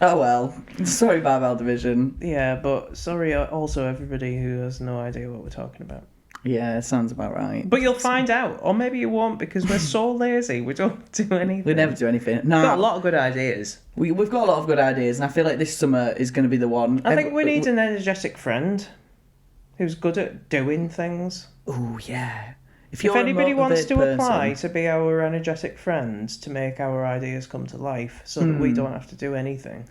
Oh well. Sorry, Barbell Division. Yeah, but sorry also everybody who has no idea what we're talking about. Yeah, it sounds about right. But you'll find out, or maybe you won't, because we're so lazy. We don't do anything. We never do anything. No, we've got a lot of good ideas. We've got a lot of good ideas, and I feel like this summer is going to be the one. I think we need an energetic friend who's good at doing things. Oh yeah. If anybody wants to apply to be our energetic friend to make our ideas come to life, so that we don't have to do anything,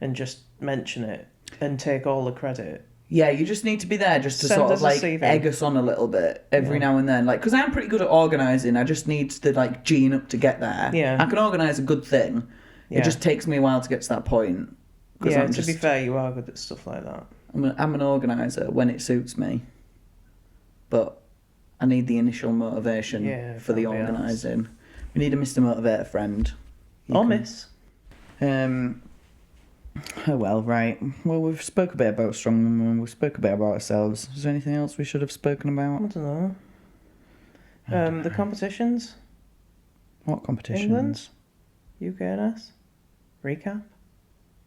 and just mention it and take all the credit. Yeah, you just need to be there just to sort of like egg us on a little bit every now and then. Like, because I'm pretty good at organising. I just need to like gene up to get there. Yeah. I can organise a good thing. Yeah. It just takes me a while to get to that point. Yeah, to be fair, you are good at stuff like that. I'm an organiser when it suits me. But I need the initial motivation for the organising. We need a Mr. Motivator friend. Miss. Oh well, right. Well, we've spoke a bit about Strong Woman, we've spoke a bit about ourselves. Is there anything else we should have spoken about? I don't know. The competitions? What competitions? England? UKNS? Recap?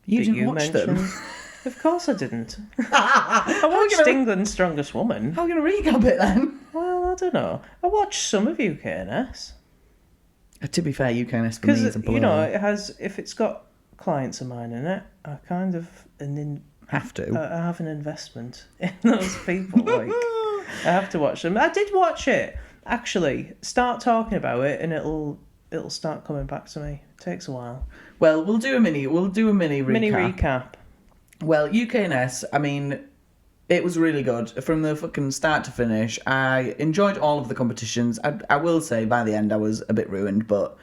You didn't watch them? Of course I didn't. I watched England's Strongest Woman. How are we going to recap it then? Well, I don't know. I watched some of UKNS. To be fair, UKNS for me is a blur. You know, it has. If it's got clients of mine in it, I kind of have to. I have an investment in those people. Like, I have to watch them. I did watch it actually. Start talking about it, and it'll start coming back to me. It takes a while. Well, we'll do a mini recap. Mini recap. Well, UKNS, I mean, it was really good. From the fucking start to finish, I enjoyed all of the competitions. I will say, by the end, I was a bit ruined, but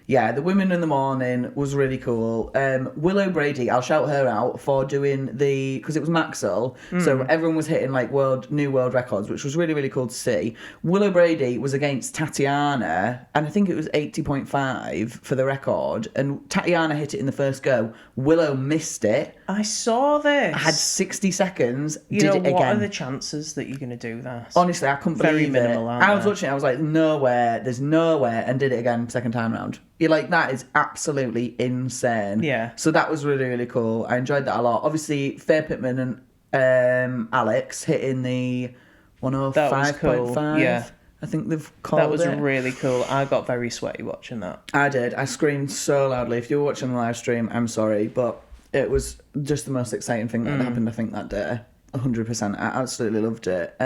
yeah, the Women in the Morning was really cool. Willow Brady, I'll shout her out for doing because it was Maxwell, so everyone was hitting like new world records, which was really, really cool to see. Willow Brady was against Tatiana, and I think it was 80.5 for the record, and Tatiana hit it in the first go. Willow missed it. I saw this. I had 60 seconds, did it again. What are the chances that you're going to do that? Honestly, I couldn't Very believe minimal, it. aren't I was they? watching it, I was like, there's nowhere, and did it again second time round. You're like, that is absolutely insane. Yeah. So that was really, really cool. I enjoyed that a lot. Obviously, Faye Pittman and Alex hitting the 105.5. That was cool. Yeah. I think they've called it. That was really cool. I got very sweaty watching that. I did. I screamed so loudly. If you were watching the live stream, I'm sorry, but it was just the most exciting thing that had happened, I think, that day. 100%. I absolutely loved it.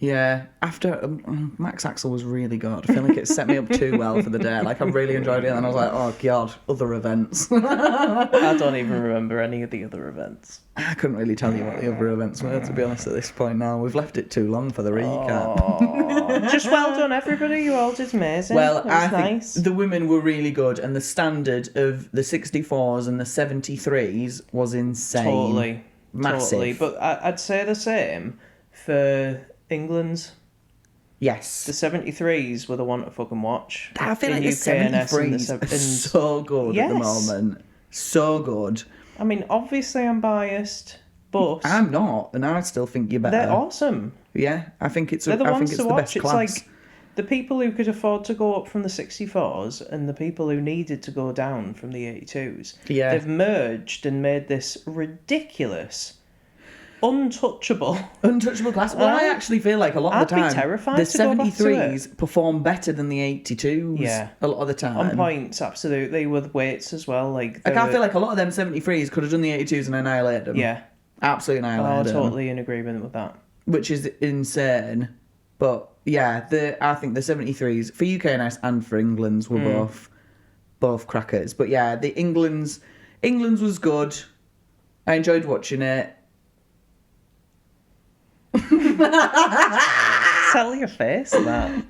Yeah, after Max Axel was really good. I feel like it set me up too well for the day. Like, I really enjoyed it, and I was like, oh god, other events. I don't even remember any of the other events. I couldn't really tell you what the other events were, to be honest, at this point now. We've left it too long for the recap. Just well done, everybody. You all did amazing. Well, it was I nice. think the women were really good, and the standard of the 64s and the 73s was insane. Totally. Massive. Totally. But I'd say the same for England's. Yes. The 73s were the one to fucking watch. I feel like the UKNS 73s are so good at the moment. So good. I mean, obviously I'm biased, but I'm not, and I still think you're better. they're awesome. Yeah, I think it's They're the ones to the watch. best It's class. like the people who could afford to go up from the 64s and the people who needed to go down from the 82s. Yeah. They've merged and made this ridiculous, untouchable class. Well, I actually feel like a lot of the time, I'd be terrified the to go back to 73s perform better than the 82s. Yeah. A lot of the time. on points, absolutely, with weights as well. Like I feel like a lot of them 73s could have done the 82s and annihilated them. yeah, Absolutely annihilated them. totally in agreement with that. Which is insane. But yeah, I think the 73s for UKNS and for England's were both crackers. But yeah, the England's was good. I enjoyed watching it. Tell your face at that.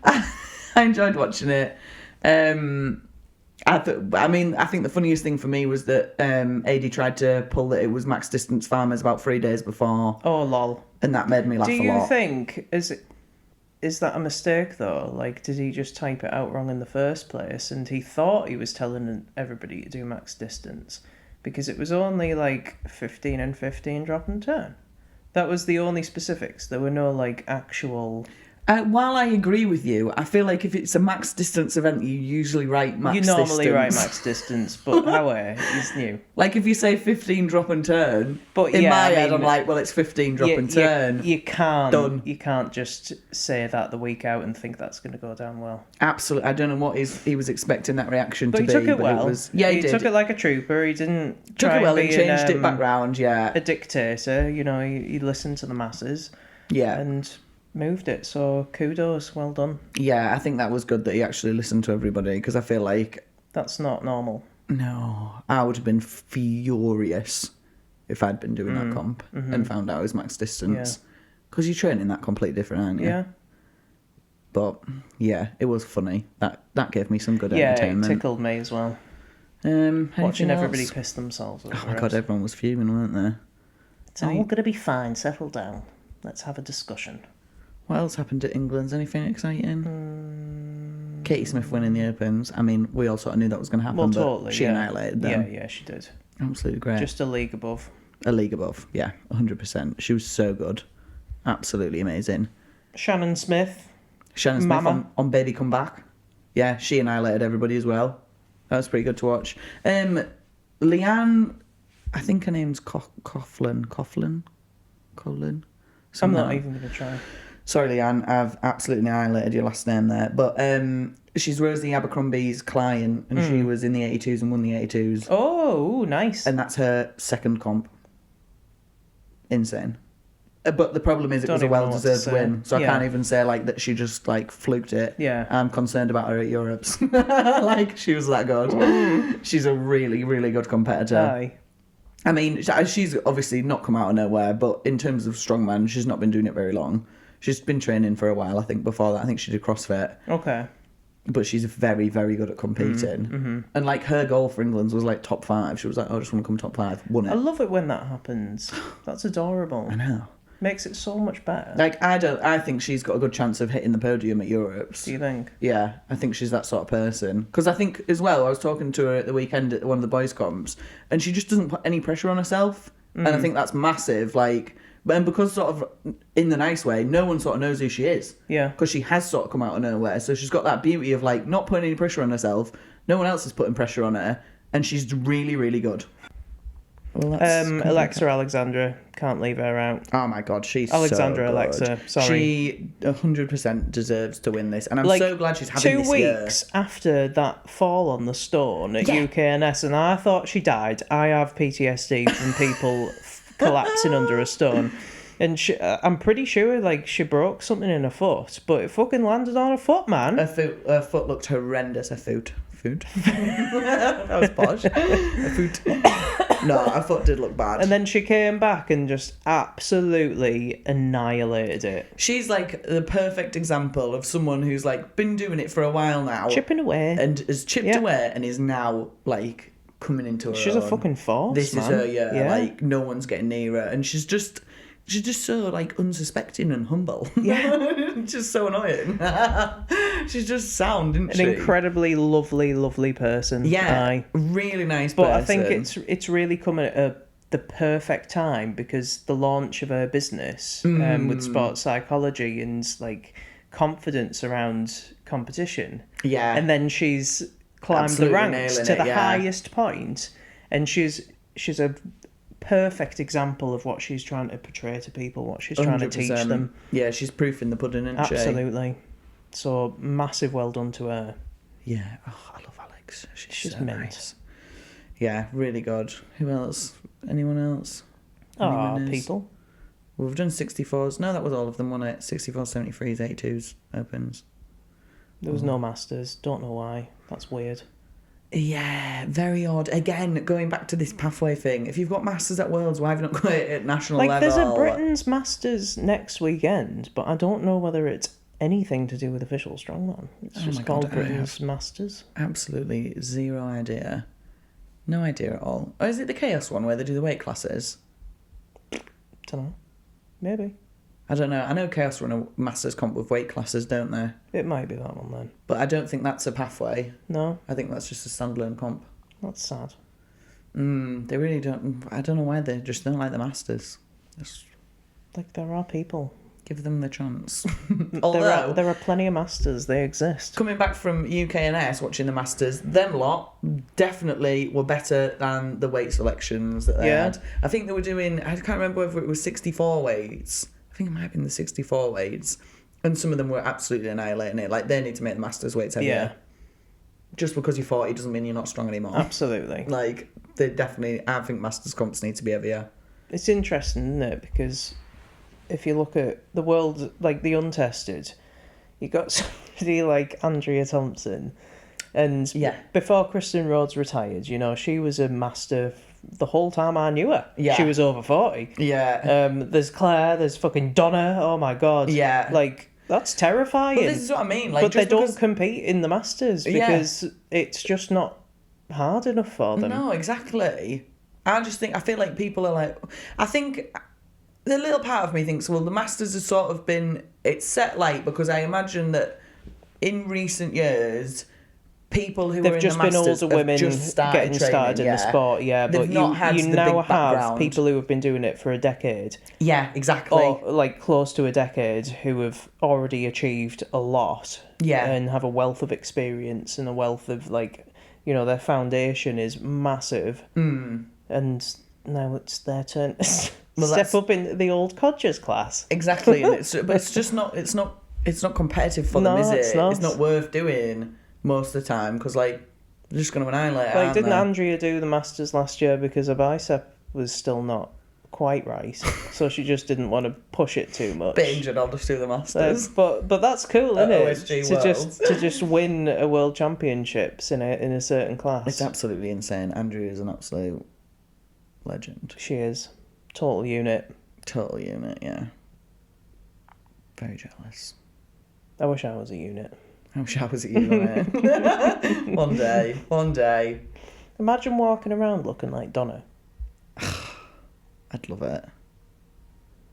I enjoyed watching it. I think the funniest thing for me was that AD tried to pull that it was max distance farmers about 3 days before. Oh lol. And that made me laugh a lot. Do you think is that a mistake though? Like, did he just type it out wrong in the first place? And he thought he was telling everybody to do max distance because it was only like 15 and 15 drop and turn. That was the only specifics. There were no like actual. While I agree with you, I feel like if it's a max distance event, you usually write max distance. You normally write max distance, but however, it's new. Like if you say 15 drop and turn, but in my head I'm like, well, it's 15 drop and turn. You can't. Done. You can't just say that the week out and think that's going to go down well. Absolutely, I don't know what he was expecting that reaction to be. But he took it well. He did. Took it like a trooper. He didn't took try it well and and changed it back round. Yeah, a dictator. You know, he listened to the masses. Yeah, and moved it, so kudos, well done. Yeah, I think that was good that he actually listened to everybody, because I feel like that's not normal. No, I would have been furious if I'd been doing that comp and found out it was max distance, because you're training that completely different, aren't you? Yeah. But yeah, it was funny. That gave me some good entertainment. Yeah, it tickled me as well. Watching everybody piss themselves over. Oh my god, everyone was fuming, weren't they? It's all gonna be fine. Settle down. Let's have a discussion. What else happened at England's? Anything exciting? Katie Smith winning the Opens. I mean, we all sort of knew that was going to happen, well, totally, but she annihilated them. Yeah, she did. Absolutely great. Just a league above. A league above, yeah, 100%. She was so good. Absolutely amazing. Shannon Smith on Baby Come Back. Yeah, she annihilated everybody as well. That was pretty good to watch. Leanne, I think her name's Coughlin. I'm not even going to try. Sorry, Leanne, I've absolutely annihilated your last name there. But she's Rosie Abercrombie's client, and she was in the 82s and won the 82s. Oh, nice. And that's her second comp. Insane. But the problem is it was a well-deserved win, so I can't even say like that she just like fluked it. Yeah. I'm concerned about her at Europe's. Like, she was that good. She's a really, really good competitor. Aye. I mean, she's obviously not come out of nowhere, but in terms of strongman, she's not been doing it very long. She's been training for a while, I think, before that. I think she did CrossFit. Okay. But she's very, very good at competing. Mm-hmm. And, like, her goal for England was, like, top 5. She was like, oh, I just want to come top 5. Won it. I love it when that happens. That's adorable. I know. Makes it so much better. Like, I think she's got a good chance of hitting the podium at Europe's. Do you think? Yeah, I think she's that sort of person. Because I think, as well, I was talking to her at the weekend at one of the boys' comps, and she just doesn't put any pressure on herself. And I think that's massive. Like, and because sort of, in the nice way, no one sort of knows who she is. Yeah. Because she has sort of come out of nowhere. So she's got that beauty of, like, not putting any pressure on herself. No one else is putting pressure on her. And she's really, really good. Well, Alexa Alexandra, can't leave her out. Oh my god, she's Alexandra so good. Alexa, sorry. She 100% deserves to win this, and I'm so glad she's having this 2 weeks after that fall on the stone at UKNS, and I thought she died. I have PTSD from people collapsing under a stone. And I'm pretty sure, like, she broke something in her foot, but it fucking landed on her foot, man. Her foot looked horrendous. Her foot. That was posh. Her foot. No, her foot did look bad. And then she came back and just absolutely annihilated it. She's like the perfect example of someone who's like been doing it for a while now. Chipping away. And has chipped away and is now like coming into her She's own. a fucking force, This man. is her, yeah. Like, no one's getting near her. And she's just so, like, unsuspecting and humble. Yeah. Just so annoying. She's just sound, isn't she? An incredibly lovely, lovely person. Yeah. Aye. Really nice But person. I think it's really coming at the perfect time, because the launch of her business with sports psychology and, like, confidence around competition. Yeah. And then she's climbed Absolutely the ranks to the highest point, and she's a perfect example of what she's trying to portray to people, what she's trying to teach them. Yeah, she's proof in the pudding, isn't she? Absolutely. So massive well done to her. Yeah. Oh, I love Alex. She's so mint. nice. Yeah, really good. Who else? Anyone else? People. Well, we've done 64s. No, that was all of them, wasn't it? 64s, 73s, 82s, Opens. There was no Masters. Don't know why. That's weird. Yeah, very odd. Again, going back to this pathway thing. If you've got Masters at Worlds, why have you not got it at national level? There's a Britain's Masters next weekend, but I don't know whether it's anything to do with official strongman. It's just called Britain's Masters. Absolutely zero idea. No idea at all. Or is it the Chaos one where they do the weight classes? Don't know. Maybe. I don't know. I know Chaos run a Masters comp with weight classes, don't they? It might be that one then. But I don't think that's a pathway. No. I think that's just a standalone comp. That's sad. They really don't... I don't know why they just don't like the Masters. Just like, there are people. Give them the chance. Although... There are plenty of Masters. They exist. Coming back from UKNS, watching the Masters, them lot definitely were better than the weight selections that they had. I think they were doing... I can't remember whether it was 64 weights. I think it might have been the 64 weights. And some of them were absolutely annihilating it. Like, they need to make the Masters weights heavier. Yeah. Just because you're 40 doesn't mean you're not strong anymore. Absolutely. Like, they definitely... I think Masters comps need to be heavier. It's interesting, isn't it? Because if you look at the world, like, the untested, you got somebody like Andrea Thompson. And before Kristen Rhodes retired, you know, she was a master the whole time I knew her. Yeah. She was over 40. Yeah. There's Claire, there's fucking Donna. Oh my God. Yeah. Like, that's terrifying. But this is what I mean. Like, but they don't compete in the Masters because it's just not hard enough for them. No, exactly. I feel like people are like... I think... The little part of me thinks, well, the Masters has sort of been... It's set late because I imagine that in recent years... People who They've are in just the been Masters older women getting started in the sport, but you now have people who have been doing it for a decade. Yeah, exactly. Or like close to a decade, who have already achieved a lot. Yeah. And have a wealth of experience and a wealth of, like, you know, their foundation is massive. Mm. And now it's their turn to Well, step up in the old codgers class. Exactly, and it's just not. It's not competitive for them, is it? It's not. It's not worth doing most of the time because like they're just going to annihilate it. Like, didn't they? Andrea do the Masters last year because her bicep was still not quite right, so she just didn't want to push it too much. Bit injured, I'll just do the Masters. But that's cool, isn't it? OSG To Worlds. just win a world championships in a certain class. It's absolutely insane. Andrea is an absolute legend. She is total unit. Total unit, yeah. Very jealous. I wish I was a unit. I wish I was a unit. One day. Imagine walking around looking like Donna. I'd love it.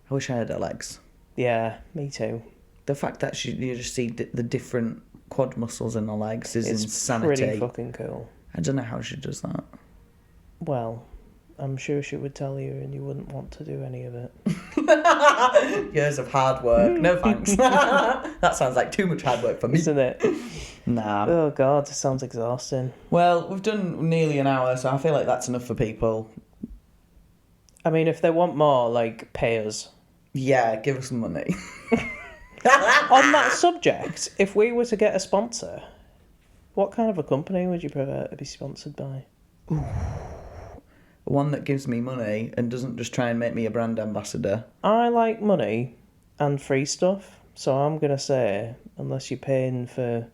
I wish I had her legs. Yeah, me too. The fact that you just see the different quad muscles in her legs is It's insanity. pretty fucking cool. I don't know how she does that. Well, I'm sure she would tell you and you wouldn't want to do any of it. Years of hard work. No thanks. That sounds like too much hard work for me. Isn't it? Nah. Oh God, it sounds exhausting. Well, we've done nearly an hour, so I feel like that's enough for people. I mean, if they want more, like, pay us. Yeah, give us some money. On that subject, if we were to get a sponsor, what kind of a company would you prefer to be sponsored by? One that gives me money and doesn't just try and make me a brand ambassador. I like money and free stuff, so I'm going to say, unless you're paying for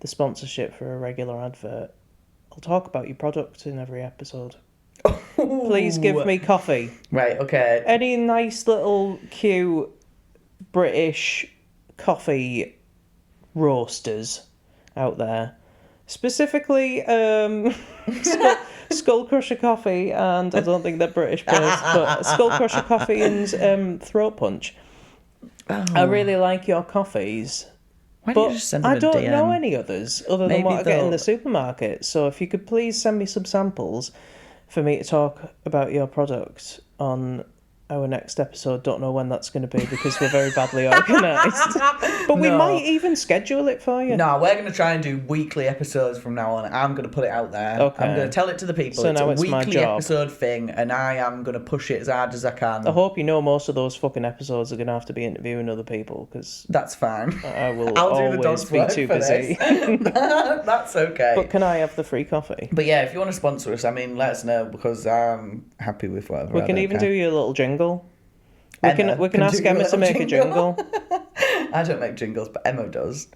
the sponsorship for a regular advert, I'll talk about your product in every episode. Please give me coffee. Right, okay. Any nice little cute British coffee roasters out there. Specifically, Skull Crusher Coffee, and I don't think they're British based, but Skull Crusher Coffee and Throat Punch. Oh. I really like your coffees. Why don't you just send them I a don't DM? know any others other than Maybe what I get in they'll- the supermarket. So if you could please send me some samples for me to talk about your product on our next episode. Don't know when that's going to be because we're very badly organised. But we No. might even schedule it for you. No, we're going to try and do weekly episodes from now on. I'm going to put it out there. Okay. I'm going to tell it to the people. So it's now a it's my weekly job. episode thing, and I am going to push it as hard as I can. I hope you know most of those fucking episodes are going to have to be interviewing other people because That's fine. I will I'll do the always dog's be work too for busy. this. That's okay. But can I have the free coffee? But yeah, if you want to sponsor us, I mean, let us know because I'm happy with whatever. We can even do you a little jingle. We Emma can ask do you Emma to little make a jingle. I don't make jingles, but Emma does.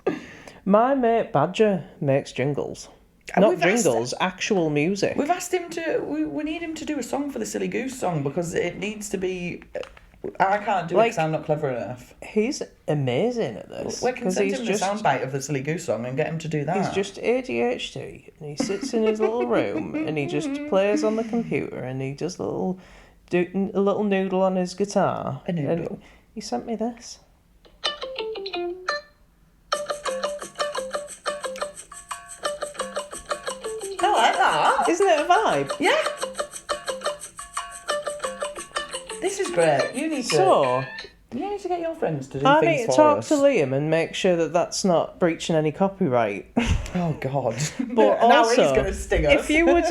My mate Badger makes jingles. And Not we've asked- jingles, actual music. We've asked him to. We need him to do a song for the Silly Goose song because it needs to be. I can't do it because I'm not clever enough. He's amazing at this. We can 'cause send he's him just, the soundbite of the Silly Goose song and get him to do that. He's just ADHD and he sits in his little room and he just plays on the computer and he does a little noodle on his guitar. A noodle. And he sent me this. I like that. Isn't it a vibe? Yeah. This is great. You need to. So, You need to get your friends to do I things need to for talk us. to Liam and make sure that that's not breaching any copyright. Oh God! But now also, he's going to sting us. if you would,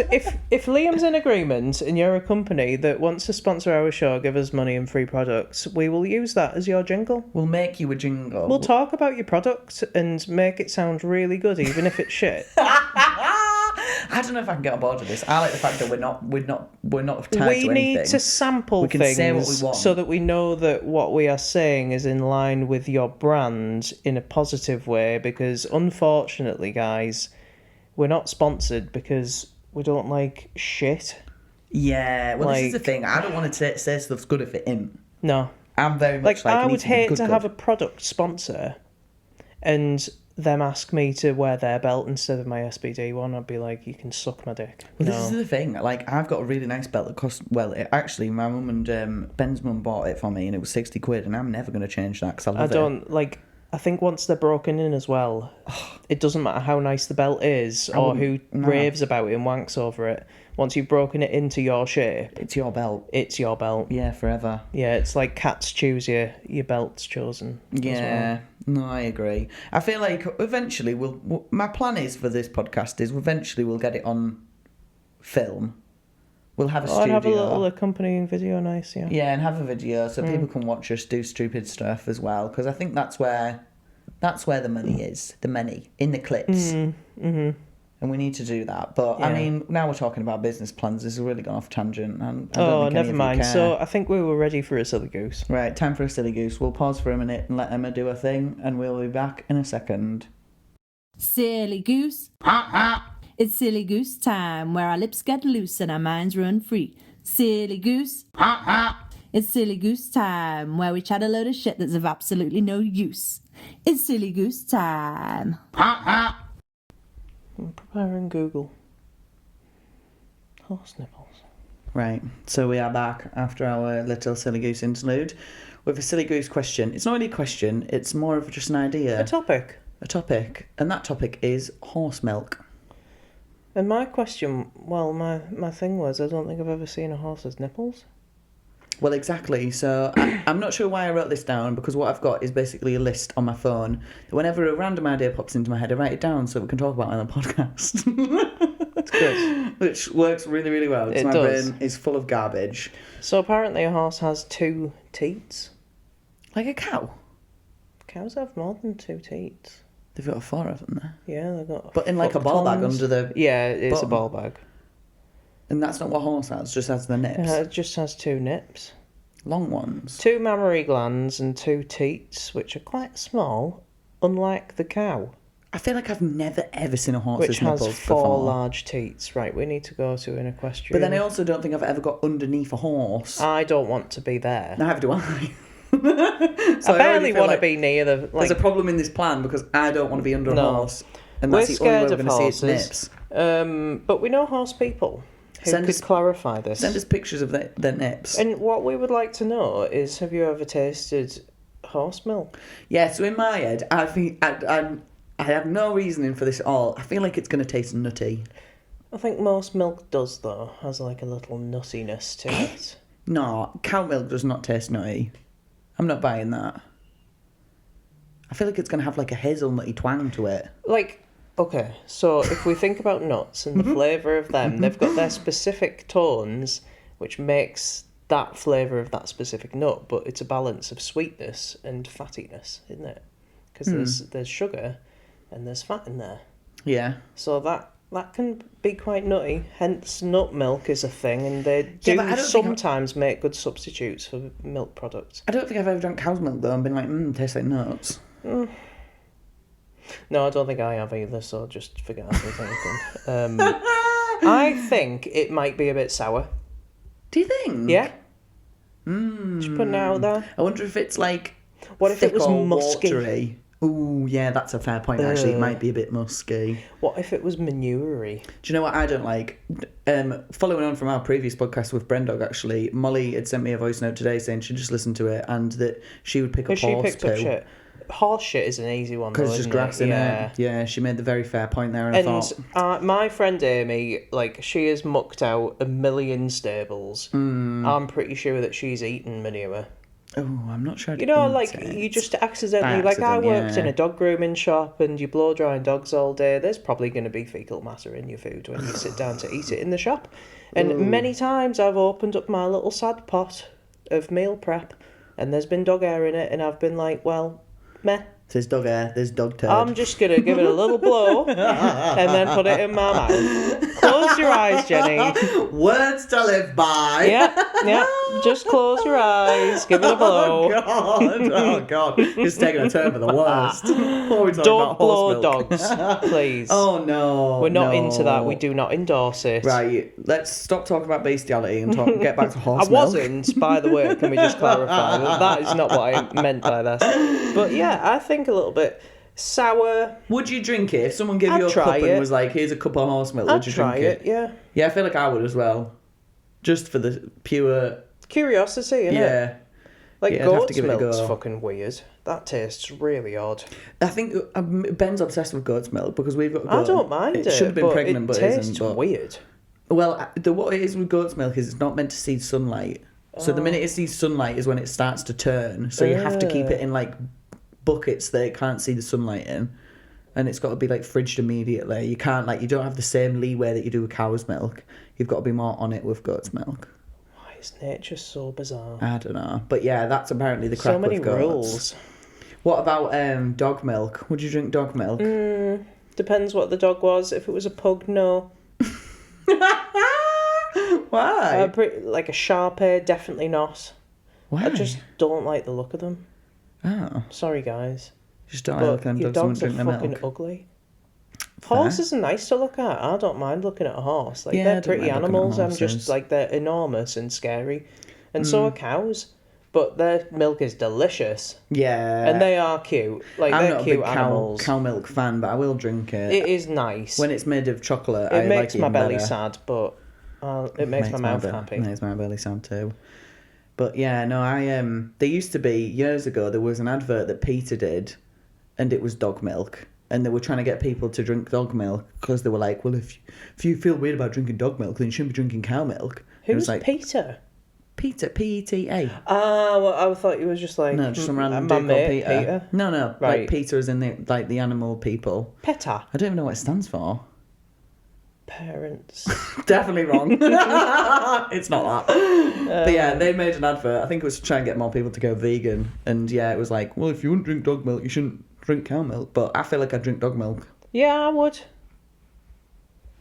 if Liam's in agreement and you're a company that wants to sponsor our show, give us money and free products, we will use that as your jingle. we'll make you a jingle. We'll talk about your product and make it sound really good, even if it's shit. I don't know if I can get on board with this. I like the fact that we're not tied We to need anything. to sample We can things say what we want. so that we know that what we are saying is in line with your brand in a positive way. Because unfortunately, guys, we're not sponsored because we don't like shit. Yeah, well, this is Like- the thing. I don't want to say stuff's good if it isn't. No, I'm very much like I it would needs to be hate good, to good. have a product sponsor and them ask me to wear their belt instead of my SBD one. I'd be like, you can suck my dick. Well, No. this is the thing. Like, I've got a really nice belt that cost. Well, actually, my mum and Ben's mum bought it for me, and it was £60, and I'm never going to change that because I I love it. don't like. I think once they're broken in as well, it doesn't matter how nice the belt is or who no. raves about it and wanks over it. Once you've broken it into your shape, It's your belt. it's your belt. Yeah, forever. Yeah, it's like cats choose you, your belt's chosen. as Yeah, no, I agree. I feel like eventually my plan is for this podcast is eventually we'll get it on film. We'll have a I'd studio. have a little accompanying video, nice, yeah. Yeah, and have a video so people can watch us do stupid stuff as well. Because I think that's where the money is. The money in the clips. Mm-hmm. And we need to do that. But I mean, now we're talking about business plans. This has really gone off tangent. And I don't think never any mind. Of you care. So I think we were ready for a silly goose. Right, time for a silly goose. We'll pause for a minute and let Emma do her thing, and we'll be back in a second. Silly goose. It's silly goose time, where our lips get loose and our minds run free. Silly goose. It's silly goose time, where we chat a load of shit that's of absolutely no use. It's silly goose time. I'm preparing Google. Horse nipples. Right, so we are back after our little silly goose interlude with a silly goose question. It's not really a question, it's more of just an idea. A topic. And that topic is horse milk. And my question, well, my thing was, I don't think I've ever seen a horse's nipples. Well, exactly. So I'm not sure why I wrote this down, because what I've got is basically a list on my phone. Whenever a random idea pops into my head, I write it down so we can talk about it on the podcast. That's good. Which works really, really well. Because my brain is full of garbage. So apparently a horse has 2 teats. Like a cow? Cows have more than 2 teats. They've got 4 of them there. Yeah, they've got. But in like a ball bag under the. Yeah, it's bottom. a ball bag. And that's not what horse has, just has the nips. It just has 2 nips. Long ones. 2 mammary glands and 2 teats, which are quite small, unlike the cow. I feel like I've never ever seen a horse's Which has nipples 4 before. large teats. Right, we need to go to an equestrian. But then I also don't think I've ever got underneath a horse. I don't want to be there. Neither do I. So I barely want to be near the. There's a problem in this plan because I don't want to be under a horse. And We're that's the only way scared we're of going to see its horses. nips. But we know horse people who Send could us- clarify this. Send us pictures of their nips. And what we would like to know is, have you ever tasted horse milk? Yeah, so in my head, I think I have no reasoning for this at all. I feel like it's going to taste nutty. I think most milk does, though. Has like a little nuttiness to it. No, cow milk does not taste nutty. I'm not buying that. I feel like it's going to have like a hazelnutty twang to it. Like, okay, so if we think about nuts and the flavour of them, they've got their specific tones, which makes that flavour of that specific nut, but it's a balance of sweetness and fattiness, isn't it? Because there's sugar and there's fat in there. Yeah. So that can be quite nutty. Hence, nut milk is a thing, and they do but I don't think sometimes make good substitutes for milk products. I don't think I've ever drank cow's milk though and been like, tastes like nuts. No, I don't think I have either, so just forget I said anything. I think it might be a bit sour. Do you think? Yeah? Just putting it out there. I wonder if it's like What if it was or musky? watery. Ooh, yeah, that's a fair point actually. It might be a bit musky. What if it was manure-y? Do you know what I don't like? Following on from our previous podcast with Brendog, actually, Molly had sent me a voice note today saying she just listened to it and that she would pick up She horse picked up poo. shit. Horse shit is an easy one, though, Because it's just isn't grass it? in Yeah. it. Yeah, she made the very fair point there, and I thought... My friend Amy, like, she has mucked out 1 million stables. I'm pretty sure that she's eaten manure. Oh, I'm not sure. You know, like, you just accidentally... By Like, I accident, worked in yeah. a dog grooming shop and you blow drying dogs all day. There's probably going to be fecal matter in your food when you sit down to eat it in the shop. And many times I've opened up my little sad pot of meal prep and there's been dog hair in it and I've been like, well, meh. There's dog hair, there's dog turd. I'm just going to give it a little blow and then put it in my mouth. Close your eyes, Jenny. Words to live by. Yeah. Just close your eyes. Give it a blow. Oh, God. It's taking a turn for the worst. What are we talking Don't about? blow Horse milk? dogs, please. Oh, no. We're not no. into that. We do not endorse it. Right, let's stop talking about bestiality and get back to horse I milk. wasn't, by the way, can we just clarify? That is not what I meant by that. But yeah, I think a little bit sour. Would you drink it? If someone gave I'd you a try cup it. and was like, here's a cup of horse milk, would I'd you try drink it, yeah. Yeah, I feel like I would as well. Just for the pure... Curiosity, innit? Yeah. Like, Yeah, I'd have to goat's give it a milk's go. fucking weird. That tastes really odd. I think Ben's obsessed with goat's milk because we've got a goat. I don't mind it. It should have been but pregnant, but it tastes isn't. But... weird. Well, what it is with goat's milk is it's not meant to see sunlight. So the minute it sees sunlight is when it starts to turn. So you have to keep it in like buckets that it can't see the sunlight in. and it's got to be like fridged immediately. You can't you don't have the same leeway that you do with cow's milk. You've got to be more on it with goat's milk. Why is nature so bizarre? I don't know, but yeah, that's apparently the crack So many with goats. rules. What about dog milk? Would you drink dog milk? Depends what the dog was. If it was a pug, no. Why? Like a Shar-Pei, definitely not. Why? I just don't like the look of them. Oh. Sorry, guys. Just don't But like them your dogs dogs won't are drink their fucking milk. ugly. Horses are nice to look at. I don't mind looking at a horse. Like, Yeah, I they're don't pretty mind looking at animals. I'm horses. just like, they're enormous and scary. And so are cows. But their milk is delicious. Yeah. And they are cute. Like, I'm they're not a cute big animals. cow milk fan, but I will drink it. It is nice. When it's made of chocolate, It I makes like it my even belly better. sad, but it makes my mouth happy. Makes my belly sad too. But yeah, no, there used to be, years ago, there was an advert that Peter did, and it was dog milk. And they were trying to get people to drink dog milk because they were like, well, if you feel weird about drinking dog milk, then you shouldn't be drinking cow milk. Who's Peter? Peter, P-E-T-A. Well, I thought he was just like... No, just some random my dude mate, called Peter. No, Right. like Peter is in the animal people. PETA. I don't even know what it stands for. Parents. Definitely wrong. It's not that. But yeah, they made an advert. I think it was to try and get more people to go vegan. And yeah, it was like, well, if you wouldn't drink dog milk, you shouldn't drink cow milk. But I feel like I'd drink dog milk. Yeah, I would.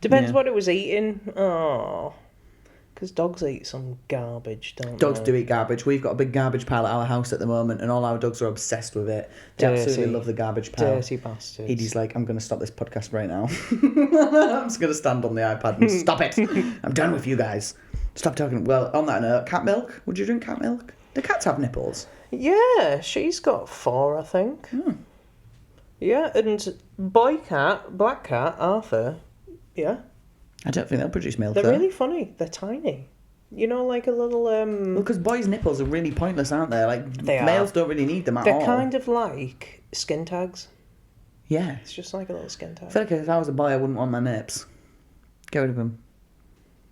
Depends Yeah. what it was eating. Oh. Because dogs eat some garbage, don't Dogs they? do eat garbage. We've got a big garbage pile at our house at the moment, and all our dogs are obsessed with it. They absolutely Dirty. love the garbage pile. Dirty bastards. Edie's like, I'm going to stop this podcast right now. I'm just going to stand on the iPad and stop it. I'm done with you guys. Stop talking. Well, on that note, cat milk. Would you drink cat milk? Do cats have nipples? Yeah, she's got 4, I think. Yeah, and black cat, Arthur. Yeah. I don't think they'll produce milk, They're though. really funny. They're tiny. You know, like a little... Well, because boys' nipples are really pointless, aren't they? Like, They are. males don't really need them at all. They're kind of like skin tags. Yeah. It's just like a little skin I tag. feel like if I was a boy, I wouldn't want my nips. Get rid of them.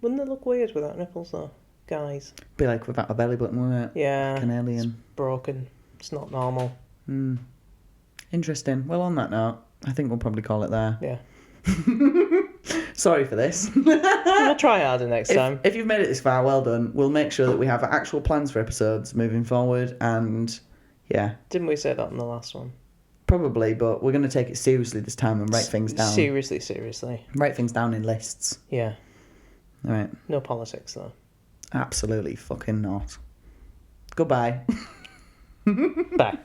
Wouldn't they look weird without nipples, though? Guys. Be like without a belly button, wouldn't it? Yeah. Like an It's alien. broken. It's not normal. Interesting. Well, on that note, I think we'll probably call it there. Yeah. Sorry for this. We'll try harder next time. If you've made it this far, well done. We'll make sure that we have actual plans for episodes moving forward, and yeah, Didn't we say that in the last one? probably. But we're going to take it seriously this time and write things down. Seriously. Write things down in lists. Yeah. All right. No politics, though. Absolutely fucking not. Goodbye. Bye.